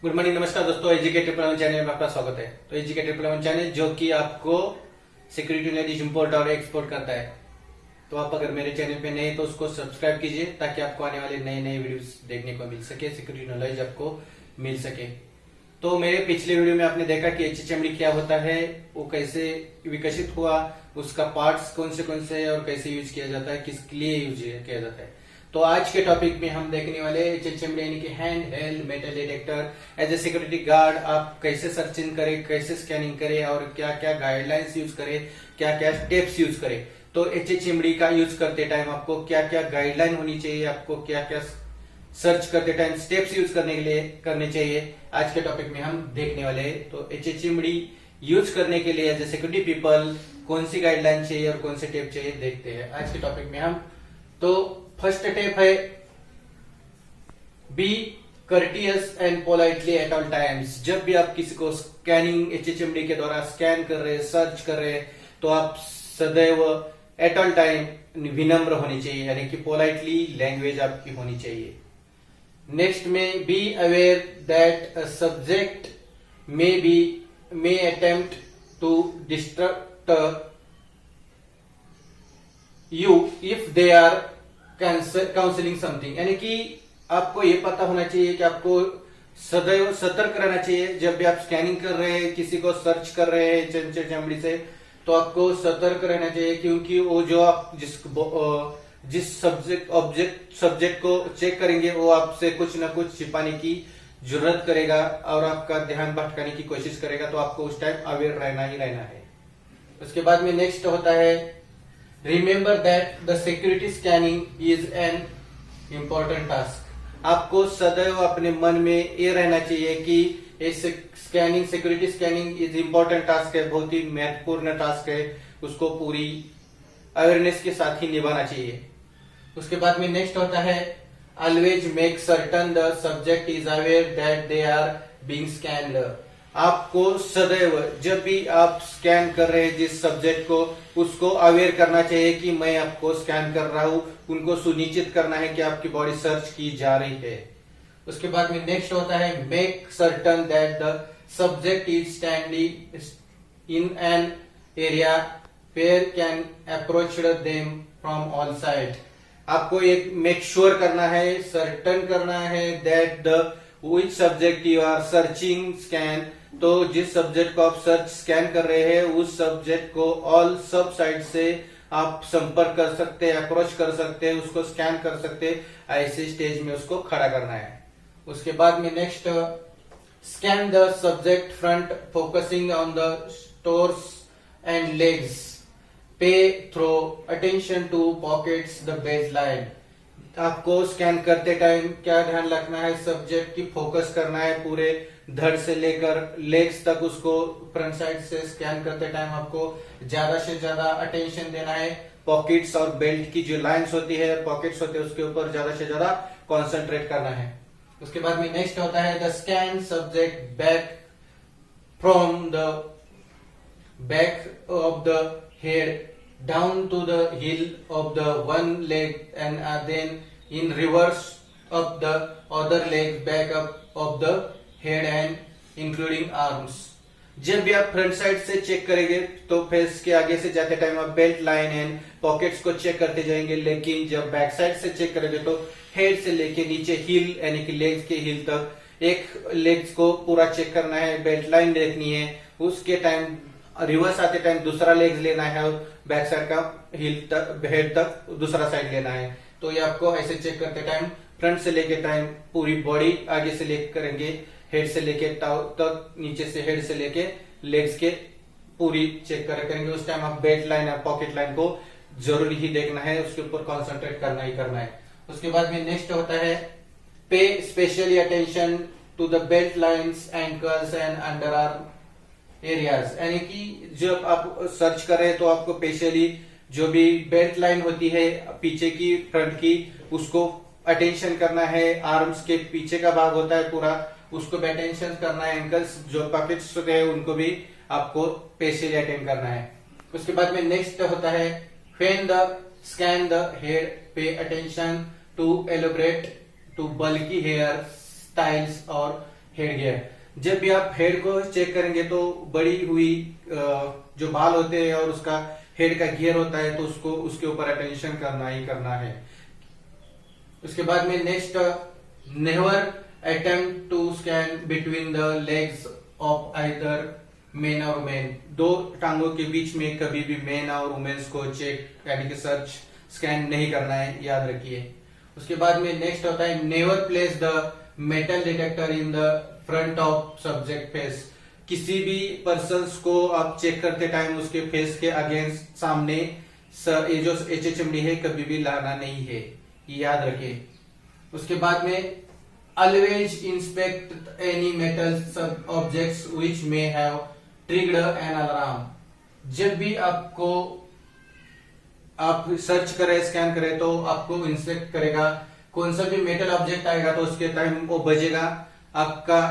Good morning, नमस्कार दोस्तों। एजीके 11 channel में आपका स्वागत है। तो एजीके 11 चैनल जो कि आपको सिक्योरिटी नॉलेज इंपोर्ट और एक्सपोर्ट करता है। तो आप अगर मेरे चैनल पे नए तो उसको सब्सक्राइब कीजिए ताकि आपको आने वाले नए नए वीडियोस देखने को मिल सके, सिक्योरिटी नॉलेज आपको मिल सके। तो मेरे पिछले वीडियो में आपने देखा कि HHMD क्या होता है, वो कैसे विकसित हुआ, उसका पार्ट्स कौन से है और कैसे यूज किया जाता है, किसके लिए यूज किया जाता है। तो आज के टॉपिक में हम देखने वाले HHMD यानी कि hand held metal detector as a security guard. आप कैसे सर्चिंग करें, कैसे स्कैनिंग करें और क्या क्या गाइडलाइंस यूज करें, क्या क्या स्टेप्स यूज करें। तो HHMD का यूज करते टाइम आपको क्या क्या गाइडलाइन होनी चाहिए, आपको क्या क्या सर्च करते टाइम स्टेप्स यूज करने के लिए करने चाहिए, आज के टॉपिक में हम देखने वाले हैं। तो HHMD यूज करने के लिए एज ए सिक्योरिटी पीपल कौन सी गाइडलाइन चाहिए और कौन से टेप चाहिए देखते हैं आज के टॉपिक में हम। तो फर्स्ट टेप है be courteous and politely at all times. जब भी आप किसी को स्कैनिंग HHMD के द्वारा स्कैन कर रहे हैं, सर्च कर रहे हैं, तो आप सदैव एट ऑल टाइम विनम्र होनी चाहिए, यानी कि पोलाइटली लैंग्वेज आपकी होनी चाहिए। नेक्स्ट में be aware that a subject may attempt to distract you if they are counselling something, यानी कि आपको ये पता होना चाहिए कि आपको सदैव सतर्क रहना चाहिए। जब भी आप स्कैनिंग कर रहे हैं, किसी को सर्च कर रहे हैं HHMD से, तो आपको सतर्क रहना चाहिए, क्योंकि वो जो आप जिस सब्जेक्ट को चेक करेंगे वो आपसे कुछ ना कुछ छिपाने की जरूरत करेगा और आपका ध्यान भटकाने की कोशिश करेगा। तो आपको उस टाइम अवेयर रहना ही रहना है। उसके बाद में नेक्स्ट होता है remember that the security scanning is an important task. आपको सदैव अपने मन में ये रहना चाहिए कि scanning, security scanning is important task है, बहुत ही महत्वपूर्ण टास्क है, उसको पूरी अवेयरनेस के साथ ही निभाना चाहिए। उसके बाद में नेक्स्ट होता है always make certain the subject is aware that they are being scanned. आपको सदैव जब भी आप स्कैन कर रहे हैं जिस सब्जेक्ट को, उसको अवेयर करना चाहिए कि मैं आपको स्कैन कर रहा हूं। उनको सुनिश्चित करना है कि आपकी बॉडी सर्च की जा रही है। उसके बाद में नेक्स्ट होता है make certain that the subject is standing in an area where can approach them from all side. आपको एक मेक श्योर करना है, सर्टन करना है that the which subject you are searching scan. तो जिस सब्जेक्ट को आप सर्च स्कैन कर रहे हैं, उस सब्जेक्ट को ऑल सब साइड से आप संपर्क कर सकते हैं, अप्रोच कर सकते हैं, उसको स्कैन कर सकते हैं। ऐसे स्टेज में उसको खड़ा करना है। उसके बाद में next scan the subject front focusing on the torso and legs, pay throw attention to pockets the base line. आपको स्कैन करते टाइम क्या ध्यान रखना है, सब्जेक्ट की फोकस करना है पूरे धड़ से लेकर लेग्स तक। उसको फ्रंट साइड से स्कैन करते टाइम आपको ज्यादा से ज्यादा अटेंशन देना है। पॉकेट्स और बेल्ट की जो लाइंस होती है, पॉकेट्स होते हैं, उसके ऊपर ज्यादा से ज्यादा कॉन्सेंट्रेट करना है। उसके बाद में नेक्स्ट होता है the scan subject back from the back of the head down to the heel of the one leg and then in reverse of the other leg back up of the head and including arms। जब भी आप front side से check करेंगे तो face के आगे से जाते टाइम आप बेल्ट लाइन एंड पॉकेट्स को चेक करते जाएंगे, लेकिन जब बैक साइड से चेक करेंगे तो हेड से लेके नीचे हील यानी कि लेग्स के हील तक एक लेग्स को पूरा चेक करना है, बेल्ट लाइन देखनी है। उसके टाइम रिवर्स आते टाइम दूसरा लेग लेना है और बैक साइड का हील तक, हेड तक दूसरा साइड लेना है। तो ये आपको ऐसे चेक करते टाइम फ्रंट से लेके टाइम पूरी बॉडी आगे से लेकर करेंगे, हेड से लेके टाउ तक, नीचे से हेड से लेके लेग्स के पूरी चेक करेंगे। उस टाइम आप बेल्ट लाइन और पॉकेट लाइन को जरूरी ही देखना है, उसके ऊपर कॉन्सेंट्रेट करना ही करना है। उसके बाद में नेक्स्ट होता है pay specially attention to the belt lines, ankles and under arm areas. यानी कि जब आप सर्च कर रहे हैं तो आपको स्पेशली जो भी बेल्ट लाइन होती है पीछे की, फ्रंट की, उसको अटेंशन करना है। आर्म्स के पीछे का भाग होता है पूरा, उसको भी अटेंशन करना है। एंकल्स जो पॉकेट्स होते हैं उनको भी आपको स्पेशली अटेंड करना है। उसके बाद में नेक्स्ट होता है when the scan the head, pay attention to elaborate to bulky hair styles और हेड गियर। जब भी आप हेड को चेक करेंगे तो बड़ी हुई जो बाल होते हैं और उसका हेड का गियर होता है, तो उसको उसके ऊपर अटेंशन करना ही करना है। उसके बाद में next, never attempt to scan between the legs of either men or women. दो टांगों के बीच में कभी भी मेन और वुमेन्स को चेक यानी कि सर्च स्कैन नहीं करना है, याद रखिए। उसके बाद में नेक्स्ट होता है, never place the metal detector in the front of subject face. किसी भी पर्सन को आप चेक करते टाइम उसके फेस के अगेंस्ट सामने ये जो HHMD है कभी भी लाना नहीं है, याद रखिए। उसके बाद में always inspect any metal objects which may have triggered an alarm. जब भी आपको आप सर्च करें, स्कैन करें, तो आपको इंस्पेक्ट करेगा, कौन सा भी मेटल ऑब्जेक्ट आएगा तो उसके टाइम वो बजेगा आपका।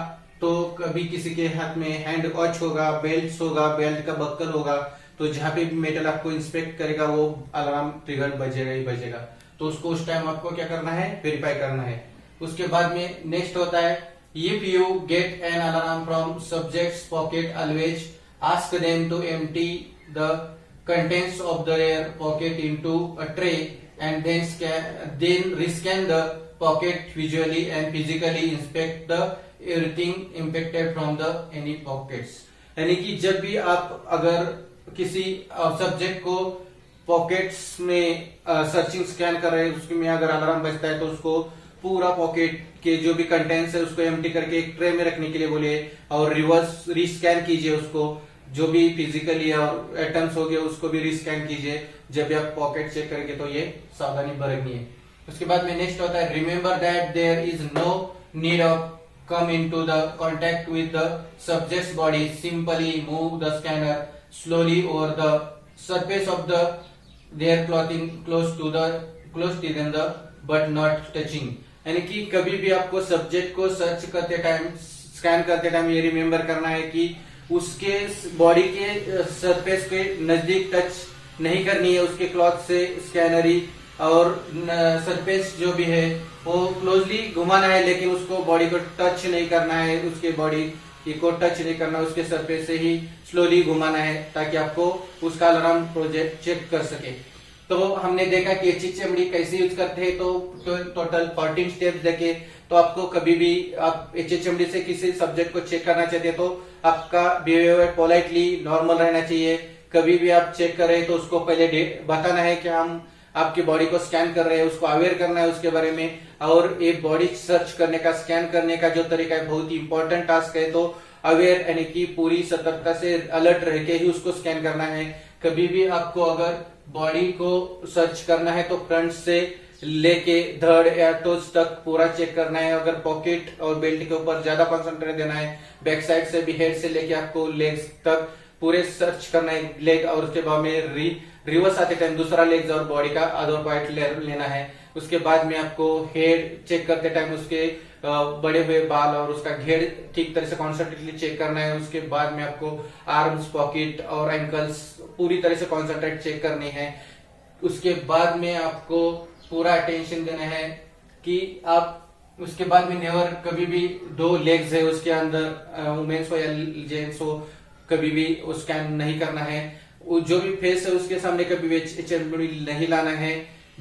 तो कभी किसी के हाथ में हैंड वॉच होगा, बेल्ट होगा, बेल्ट का बक्कल होगा, तो जहां पे भी मेटल आपको इंस्पेक्ट करेगा वो अलार्म ट्रिगर बजेगा ही बजेगा। तो उसको उस टाइम आपको क्या करना है, वेरीफाई करना है। उसके बाद में नेक्स्ट होता है, if you get an alarm from subject's pocket always ask them to empty the contents of their pocket into a tray and then rescan the pocket visually and physically inspect the everything impacted from the any pockets। यानी कि जब भी आप अगर किसी subject को pockets में searching scan कर रहे हैं, उसमें अगर अलार्म बजता है तो उसको पूरा पॉकेट के जो भी कंटेंट्स है उसको एम्प्टी करके एक ट्रे में रखने के लिए बोलिए और रिवर्स रीस्कैन कीजिए उसको, जो भी फिजिकली और एटम्स हो गए उसको भी रीस्कैन कीजिए जब भी आप पॉकेट चेक करेंगे, तो ये सावधानी बरतनी है। उसके बाद में नेक्स्ट होता है, remember that there is no need of come into the contact with the subject's body, simply move the scanner slowly over the surface of the their clothing close to them the but not touching. यानी कि कभी भी आपको subject को search करते time, scan करते time ये remember करना है कि उसके बॉडी के सरफेस के नजदीक टच नहीं करनी है, उसके क्लॉथ से स्कैनरी और सरफेस जो भी है वो क्लोजली घुमाना है, लेकिन उसको बॉडी को टच नहीं करना है, उसके बॉडी को टच नहीं करना, उसके सरफेस से ही स्लोली घुमाना है ताकि आपको उसका अलार्म प्रोजेक्ट चेक कर सके। तो हमने देखा कि HHMD कैसे यूज करते हैं, तो टोटल 14 स्टेप्स देखे। तो आपको कभी भी आप HHMD से किसी सब्जेक्ट को चेक करना चाहते हैं तो आपका बिहेवियर पोलाइटली नॉर्मल रहना चाहिए। कभी भी आप चेक कर रहे हैं तो उसको पहले बताना है कि हम आपकी बॉडी को स्कैन कर रहे हैं, उसको अवेयर करना है उसके बारे में। और एक बॉडी सर्च करने का, स्कैन करने का जो तरीका है बहुत ही इंपॉर्टेंट टास्क है, तो अवेयर यानी कि पूरी सतर्कता से अलर्ट रह के ही उसको स्कैन करना है। कभी भी आपको अगर बॉडी को सर्च करना है तो फ्रंट से लेके धड़ या टोज तक पूरा चेक करना है। अगर पॉकेट और बेल्ट के ऊपर ज्यादा कॉन्सेंट्रेट देना है, बैक साइड से भी, हेड से लेके आपको लेग्स तक पूरे सर्च करना है लेग, और उसके बाद में रिवर्स आते टाइम दूसरा लेग्स और बॉडी का अदर पार्ट लेना है। उसके बाद में आपको हेड चेक करते टाइम उसके बड़े हुए बाल और उसका घेर ठीक तरह से कॉन्सेंट्रेटली चेक करना है। उसके बाद में आपको आर्म्स, पॉकेट और एंकल्स पूरी तरह से कॉन्सेंट्रेट चेक करनी है। उसके बाद में आपको पूरा अटेंशन देना है कि आप उसके बाद में नेवर कभी भी दो लेग्स है उसके अंदर वुमेन्स हो या जेंट्स हो कभी भी स्कैन नहीं करना है। जो भी फेस है उसके सामने कभी भी HHMD नहीं लाना है।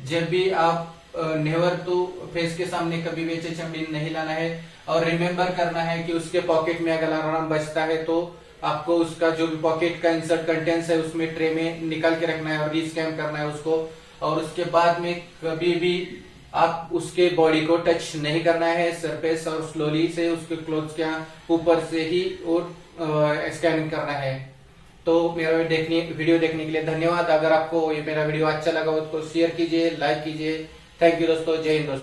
जब भी आप नेवर तो फेस के सामने कभी भी HHMD नहीं लाना है। और रिमेम्बर करना है कि उसके पॉकेट में अगर अलार्म बजता है तो आपको उसका जो भी पॉकेट का इंसर्ट कंटेंट्स है उसमें ट्रे में निकाल के रखना है और रीस्कैन करना है उसको। और उसके बाद में कभी भी आप उसके बॉडी को टच नहीं करना है सरफेस, और स्लोली से उसके क्लोथ्स के ऊपर से ही और स्कैनिंग करना है। तो मेरा वीडियो देखने के लिए धन्यवाद। अगर आपको ये मेरा वीडियो अच्छा लगा हो तो शेयर कीजिए, लाइक कीजिए। थैंक यू दोस्तों, जय हिंद दोस्तों।